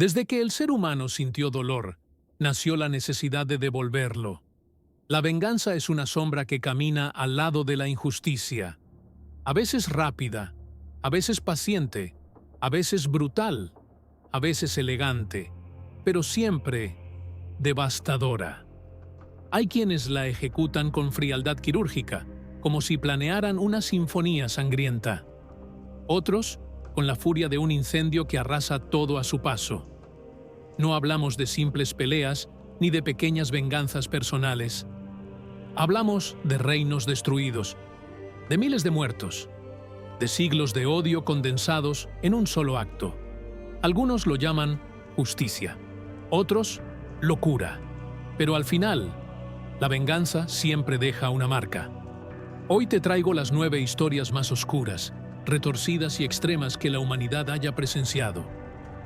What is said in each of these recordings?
Desde que el ser humano sintió dolor, nació la necesidad de devolverlo. La venganza es una sombra que camina al lado de la injusticia, a veces rápida, a veces paciente, a veces brutal, a veces elegante, pero siempre devastadora. Hay quienes la ejecutan con frialdad quirúrgica, como si planearan una sinfonía sangrienta. Otros, con la furia de un incendio que arrasa todo a su paso. No hablamos de simples peleas ni de pequeñas venganzas personales. Hablamos de reinos destruidos, de miles de muertos, de siglos de odio condensados en un solo acto. Algunos lo llaman justicia, otros locura, pero al final, la venganza siempre deja una marca. Hoy te traigo las 9 historias más oscuras, retorcidas y extremas que la humanidad haya presenciado.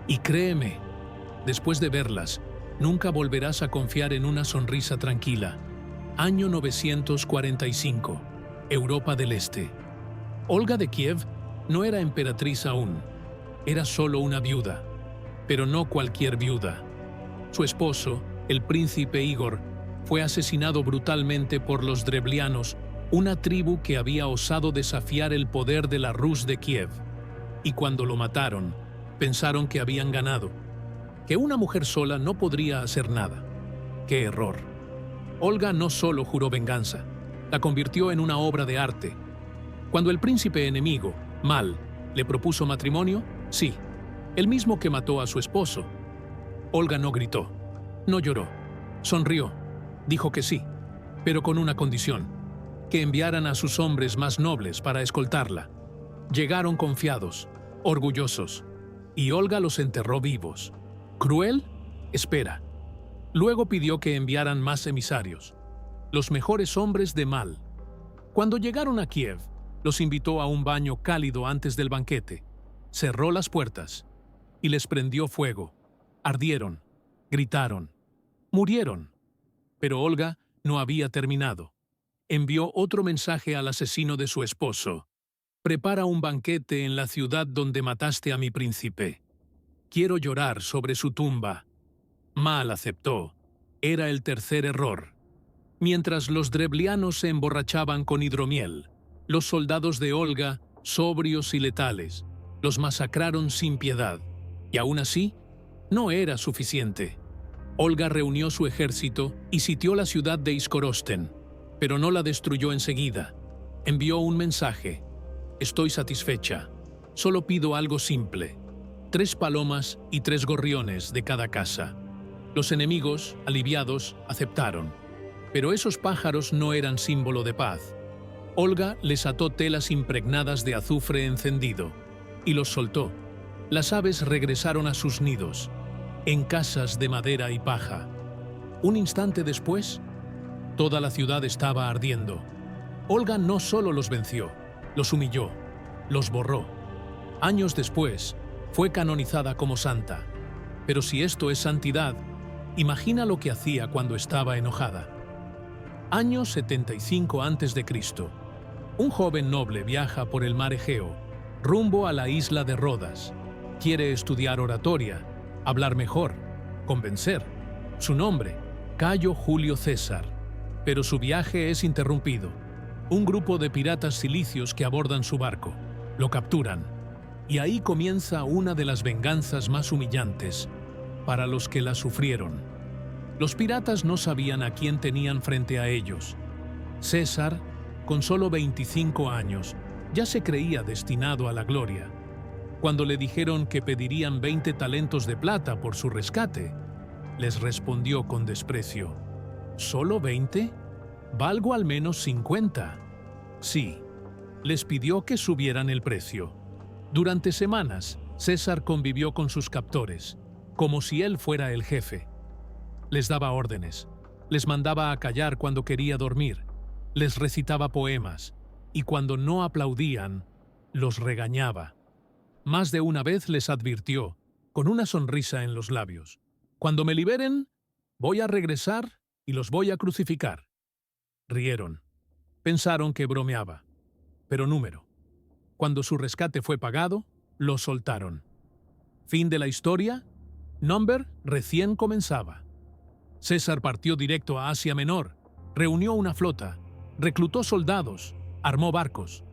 Y créeme, después de verlas, nunca volverás a confiar en una sonrisa tranquila. Año 945, Europa del Este. Olga de Kiev no era emperatriz aún, era solo una viuda, pero no cualquier viuda. Su esposo, el príncipe Igor, fue asesinado brutalmente por los Drevlianos, una tribu que había osado desafiar el poder de la Rus de Kiev. Y cuando lo mataron, pensaron que habían ganado, que una mujer sola no podría hacer nada. ¡Qué error! Olga no solo juró venganza, la convirtió en una obra de arte. Cuando el príncipe enemigo, Mal, le propuso matrimonio, sí, el mismo que mató a su esposo, Olga no gritó, no lloró, sonrió, dijo que sí, pero con una condición, que enviaran a sus hombres más nobles para escoltarla. Llegaron confiados, orgullosos, y Olga los enterró vivos. ¿Cruel? Espera. Luego pidió que enviaran más emisarios, los mejores hombres de Mal. Cuando llegaron a Kiev, los invitó a un baño cálido antes del banquete, cerró las puertas y les prendió fuego. Ardieron, gritaron, murieron. Pero Olga no había terminado. Envió otro mensaje al asesino de su esposo. Prepara un banquete en la ciudad donde mataste a mi príncipe. Quiero llorar sobre su tumba. Mal aceptó. Era el tercer error. Mientras los drevlianos se emborrachaban con hidromiel, los soldados de Olga, sobrios y letales, los masacraron sin piedad. Y aún así, no era suficiente. Olga reunió su ejército y sitió la ciudad de Iskorosten, pero no la destruyó enseguida. Envió un mensaje. Estoy satisfecha. Solo pido algo simple. 3 palomas y 3 gorriones de cada casa. Los enemigos, aliviados, aceptaron. Pero esos pájaros no eran símbolo de paz. Olga les ató telas impregnadas de azufre encendido y los soltó. Las aves regresaron a sus nidos, en casas de madera y paja. Un instante después, toda la ciudad estaba ardiendo. Olga no solo los venció, los humilló, los borró. Años después, fue canonizada como santa. Pero si esto es santidad, imagina lo que hacía cuando estaba enojada. Año 75 a.C. Un joven noble viaja por el mar Egeo, rumbo a la isla de Rodas. Quiere estudiar oratoria, hablar mejor, convencer. Su nombre, Cayo Julio César. Pero su viaje es interrumpido. Un grupo de piratas cilicios que abordan su barco. Lo capturan. Y ahí comienza una de las venganzas más humillantes para los que la sufrieron. Los piratas no sabían a quién tenían frente a ellos. César, con solo 25 años, ya se creía destinado a la gloria. Cuando le dijeron que pedirían 20 talentos de plata por su rescate, les respondió con desprecio. ¿Solo 20? Valgo al menos 50. Sí, les pidió que subieran el precio. Durante semanas, César convivió con sus captores, como si él fuera el jefe. Les daba órdenes, les mandaba a callar cuando quería dormir, les recitaba poemas, y cuando no aplaudían, los regañaba. Más de una vez les advirtió, con una sonrisa en los labios: «Cuando me liberen, voy a regresar y los voy a crucificar». Rieron. Pensaron que bromeaba. Pero número. Cuando su rescate fue pagado, lo soltaron. Fin de la historia. Number recién comenzaba. César partió directo a Asia Menor, reunió una flota, reclutó soldados, armó barcos,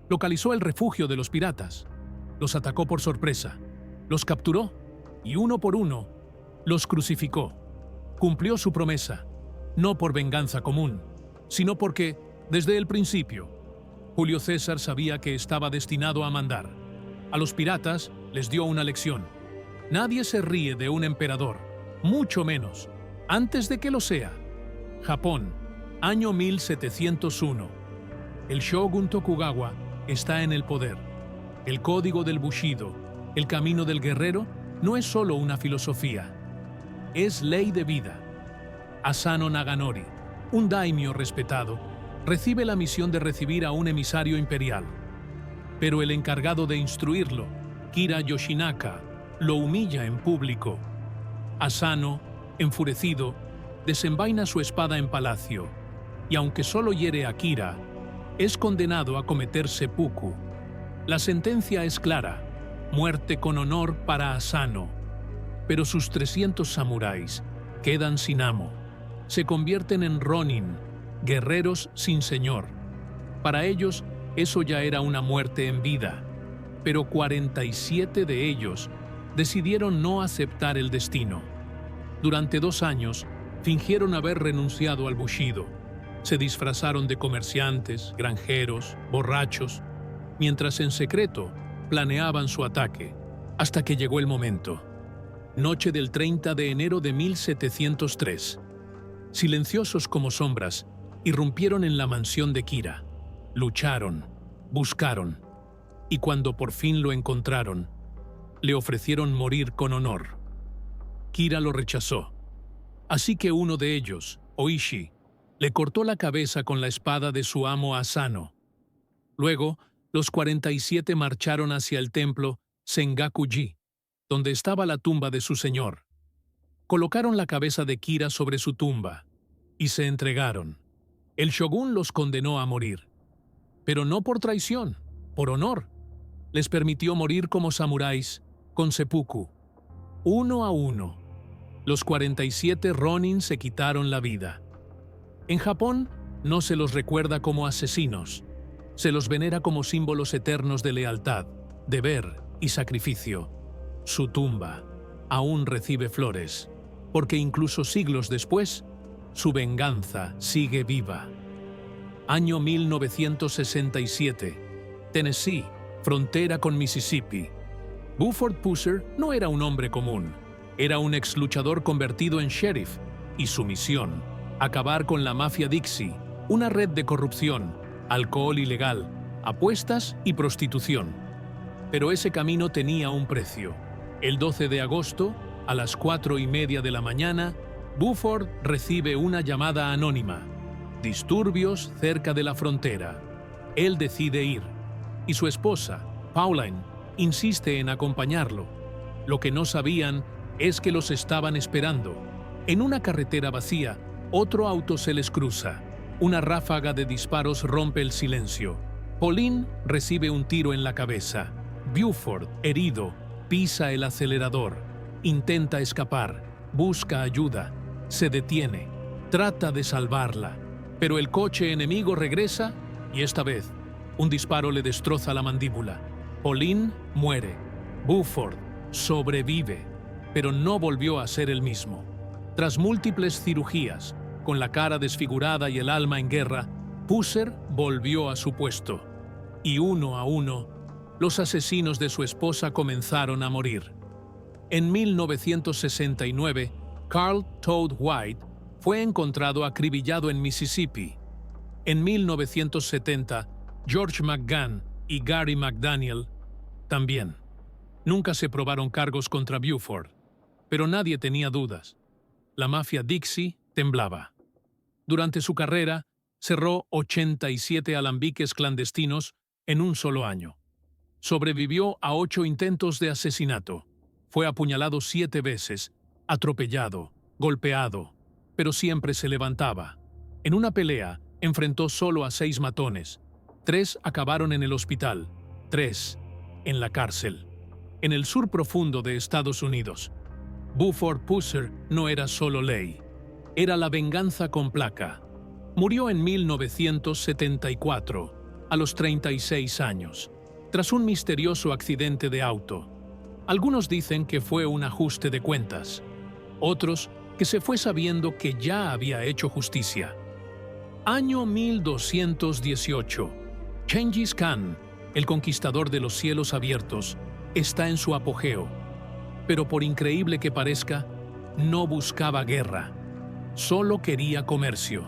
localizó el refugio de los piratas, los atacó por sorpresa, los capturó y uno por uno los crucificó. Cumplió su promesa, no por venganza común, sino porque, desde el principio, Julio César sabía que estaba destinado a mandar. A los piratas les dio una lección. Nadie se ríe de un emperador, mucho menos, antes de que lo sea. Japón, año 1701. El shogun Tokugawa está en el poder. El código del Bushido, el camino del guerrero, no es solo una filosofía, es ley de vida. Asano Naganori, un daimyo respetado, recibe la misión de recibir a un emisario imperial. Pero el encargado de instruirlo, Kira Yoshinaka, lo humilla en público. Asano, enfurecido, desenvaina su espada en palacio, y aunque solo hiere a Kira, es condenado a cometer seppuku. La sentencia es clara: muerte con honor para Asano. Pero sus 300 samuráis quedan sin amo. Se convierten en ronin, guerreros sin señor. Para ellos, eso ya era una muerte en vida. Pero 47 de ellos decidieron no aceptar el destino. Durante 2 años, fingieron haber renunciado al Bushido. Se disfrazaron de comerciantes, granjeros, borrachos, mientras en secreto planeaban su ataque, hasta que llegó el momento. Noche del 30 de enero de 1703. Silenciosos como sombras, irrumpieron en la mansión de Kira. Lucharon, buscaron, y cuando por fin lo encontraron, le ofrecieron morir con honor. Kira lo rechazó. Así que uno de ellos, Oishi, le cortó la cabeza con la espada de su amo Asano. Luego, los 47 marcharon hacia el templo Sengaku-ji, donde estaba la tumba de su señor. Colocaron la cabeza de Kira sobre su tumba y se entregaron. El shogun los condenó a morir, pero no por traición, por honor. Les permitió morir como samuráis, con seppuku. Uno a uno, los 47 ronin se quitaron la vida. En Japón no se los recuerda como asesinos, se los venera como símbolos eternos de lealtad, deber y sacrificio. Su tumba aún recibe flores, porque incluso siglos después, su venganza sigue viva. Año 1967. Tennessee, frontera con Mississippi. Buford Pusser no era un hombre común, era un ex luchador convertido en sheriff, y su misión, acabar con la mafia Dixie, una red de corrupción, alcohol ilegal, apuestas y prostitución. Pero ese camino tenía un precio. El 12 de agosto, a las 4:30 de la mañana, Buford recibe una llamada anónima. Disturbios cerca de la frontera. Él decide ir, y su esposa, Pauline, insiste en acompañarlo. Lo que no sabían es que los estaban esperando. En una carretera vacía, otro auto se les cruza. Una ráfaga de disparos rompe el silencio. Pauline recibe un tiro en la cabeza. Buford, herido, pisa el acelerador. Intenta escapar, busca ayuda, se detiene, trata de salvarla. Pero el coche enemigo regresa y esta vez, un disparo le destroza la mandíbula. Pauline muere. Buford sobrevive, pero no volvió a ser el mismo. Tras múltiples cirugías, con la cara desfigurada y el alma en guerra, Pusser volvió a su puesto. Y uno a uno, los asesinos de su esposa comenzaron a morir. En 1969, Carl Todd White fue encontrado acribillado en Mississippi. En 1970, George McGann y Gary McDaniel también. Nunca se probaron cargos contra Buford, pero nadie tenía dudas. La mafia Dixie temblaba. Durante su carrera, cerró 87 alambiques clandestinos en un solo año. Sobrevivió a 8 intentos de asesinato. Fue apuñalado 7 veces, atropellado, golpeado, pero siempre se levantaba. En una pelea, enfrentó solo a 6 matones. 3 acabaron en el hospital, 3 en la cárcel. En el sur profundo de Estados Unidos, Buford Pusser no era solo ley, era la venganza con placa. Murió en 1974, a los 36 años, tras un misterioso accidente de auto. Algunos dicen que fue un ajuste de cuentas, otros que se fue sabiendo que ya había hecho justicia. Año 1218. Gengis Khan, el conquistador de los cielos abiertos, está en su apogeo. Pero por increíble que parezca, no buscaba guerra, solo quería comercio.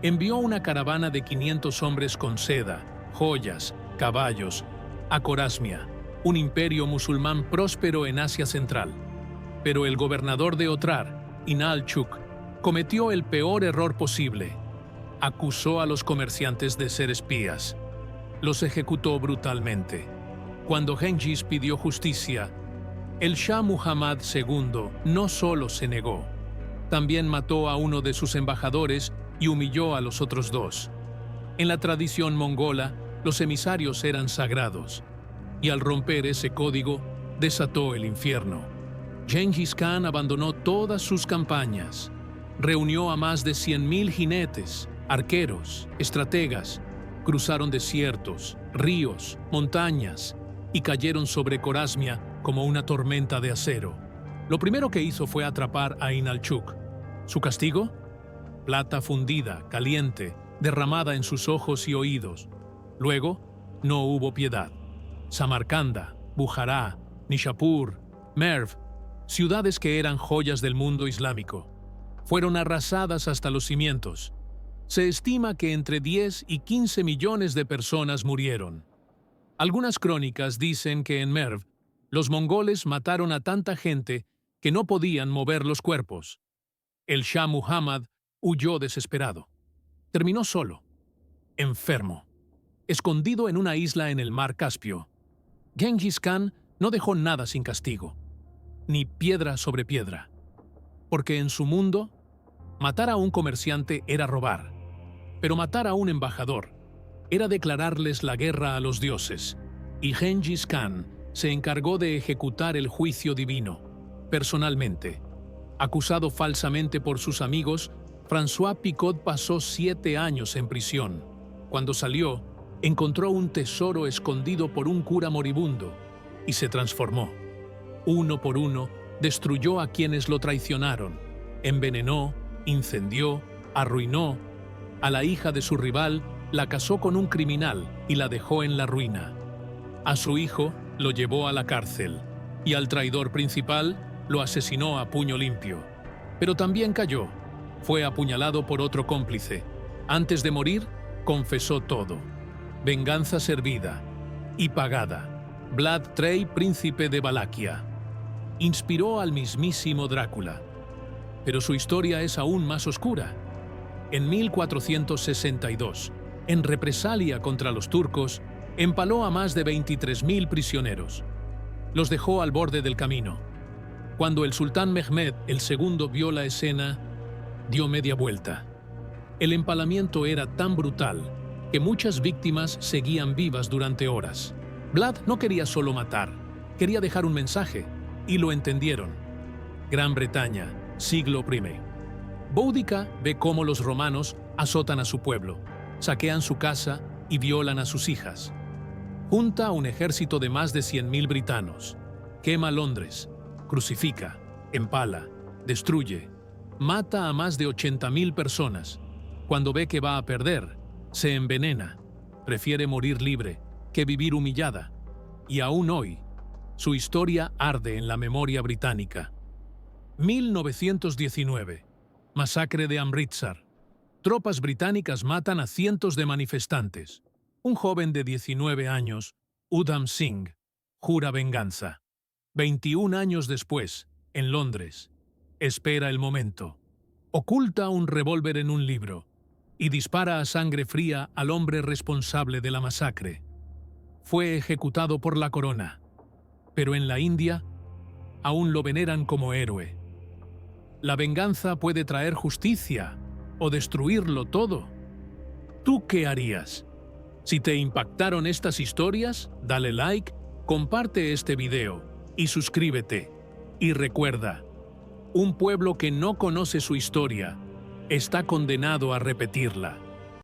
Envió una caravana de 500 hombres con seda, joyas, caballos, a Corasmia, un imperio musulmán próspero en Asia Central. Pero el gobernador de Otrar, Inalchuk, cometió el peor error posible. Acusó a los comerciantes de ser espías. Los ejecutó brutalmente. Cuando Gengis pidió justicia, el Shah Muhammad II no solo se negó, también mató a uno de sus embajadores y humilló a los otros dos. En la tradición mongola, los emisarios eran sagrados, y al romper ese código, desató el infierno. Gengis Khan abandonó todas sus campañas, reunió a más de 100.000 jinetes, arqueros, estrategas, cruzaron desiertos, ríos, montañas, y cayeron sobre Corasmia como una tormenta de acero. Lo primero que hizo fue atrapar a Inalchuk. ¿Su castigo? Plata fundida, caliente, derramada en sus ojos y oídos. Luego, no hubo piedad. Samarcanda, Bujará, Nishapur, Merv, ciudades que eran joyas del mundo islámico, fueron arrasadas hasta los cimientos. Se estima que entre 10 y 15 millones de personas murieron. Algunas crónicas dicen que en Merv, los mongoles mataron a tanta gente que no podían mover los cuerpos. El Shah Muhammad huyó desesperado. Terminó solo, enfermo, escondido en una isla en el mar Caspio. Gengis Khan no dejó nada sin castigo, ni piedra sobre piedra, porque en su mundo, matar a un comerciante era robar, pero matar a un embajador era declararles la guerra a los dioses, y Gengis Khan se encargó de ejecutar el juicio divino, personalmente. Acusado falsamente por sus amigos, François Picot pasó 7 años en prisión. Cuando salió, encontró un tesoro escondido por un cura moribundo y se transformó. Uno por uno, destruyó a quienes lo traicionaron, envenenó, incendió, arruinó. A la hija de su rival la casó con un criminal y la dejó en la ruina. A su hijo lo llevó a la cárcel y al traidor principal lo asesinó a puño limpio. Pero también cayó. Fue apuñalado por otro cómplice. Antes de morir, confesó todo. Venganza servida y pagada. Vlad Trey, príncipe de Valaquia. Inspiró al mismísimo Drácula. Pero su historia es aún más oscura. En 1462, en represalia contra los turcos, empaló a más de 23.000 prisioneros. Los dejó al borde del camino. Cuando el sultán Mehmed II vio la escena, dio media vuelta. El empalamiento era tan brutal que muchas víctimas seguían vivas durante horas. Vlad no quería solo matar, quería dejar un mensaje, y lo entendieron. Gran Bretaña, siglo I. Boudica ve cómo los romanos azotan a su pueblo, saquean su casa y violan a sus hijas. Junta a un ejército de más de 100.000 britanos, quema Londres, crucifica, empala, destruye, mata a más de 80.000 personas. Cuando ve que va a perder, se envenena, prefiere morir libre que vivir humillada. Y aún hoy, su historia arde en la memoria británica. 1919. Masacre de Amritsar. Tropas británicas matan a cientos de manifestantes. Un joven de 19 años, Udham Singh, jura venganza. 21 años después, en Londres, espera el momento. Oculta un revólver en un libro y dispara a sangre fría al hombre responsable de la masacre. Fue ejecutado por la corona, pero en la India aún lo veneran como héroe. La venganza puede traer justicia o destruirlo todo. ¿Tú qué harías? Si te impactaron estas historias, dale like, comparte este video y suscríbete. Y recuerda, Un pueblo que no conoce su historia está condenado a repetirla.